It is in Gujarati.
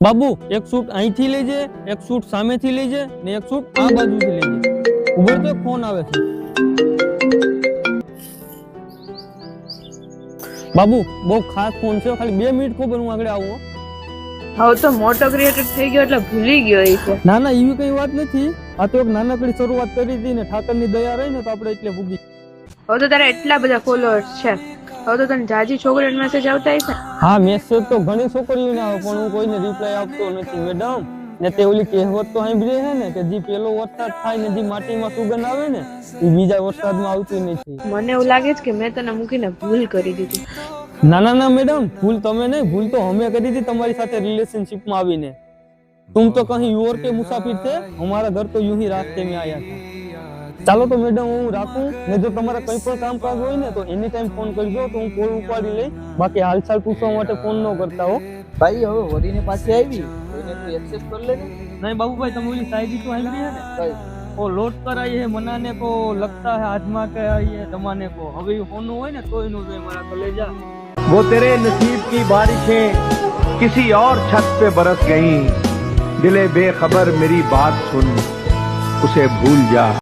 બાબુ એક શૂટ અહીંથી લેજે, એક શૂટ સામેથી લેજે ને એક શૂટ આ બાજુથી લેજે. ઉભો તો ફોન આવે છે. બાબુ બહુ ખાસ ફોન છે, ખાલી 2 મિનિટ ખબર હું આગળ આવું. હવે તો મોટો ક્રિએટર થઈ ગયો એટલે ભૂલી ગયો એ છે. ના ના એવી કઈ વાત નથી. આ તો એક નાનકડી શરૂઆત કરી હતી ને ઠાકરની દયા રહી ને તો આપણે એટલે ભૂગી. હવે તો તારા એટલા બધા ફોલોઅર્સ છે, હવે તો તને જાજી છોકરીઓને મેસેજ આવતા હશે. હા મેસેજ તો ઘણી છોકરીઓને આવે પણ હું કોઈને રિપ્લાય આપતો નથી મેડમ. ને તે ઓલી કહેવત તો સાંભળી છે ને કે જે પેલો વરસાદ થાય ને જે માટીમાં સુગંધ આવે ને એ બીજા વરસાદમાં આવતી નથી. મને એવું લાગે છે કે મેં તને મૂકીને ભૂલ કરી દીધી. ના ના ના મેડમ, ભૂલ તમે નહીં, ભૂલ તો અમે કરી હતી તમારી સાથે રિલેશનશિપમાં આવીને. तुम तो कहीं और के मुसाफिर थे, हमारा घर तो यूं ही रास्ते में आया था. ચાલો તો મેડમ હું રાખું ને જો તમારા કંઈ પણ કામકાજ હોય ને તો એની ટાઈમ ફોન કરજો તો હું કોલ ઉપાડી લઈ. બાકી હાલચાલ પૂછવા માટે ફોન ન કરતા હો ભાઈ. હવે વડીને પાછી આવી એને તું એક્સેપ્ટ કરી લે ને. नहीं बाबूभाई तुम बोली शायरी तो आई है ભાઈ वो लौट कर आई है मनाने को लगता है आजमा के आई है जमाने को. હવે હોનું હોય ને તોય નો જોઈ મારા કલેજા. वो तेरे नसीब की बारिशें किसी और छत पे बरस गईं, दिले बेखबर मेरी बात सुन, उसे भूल जा.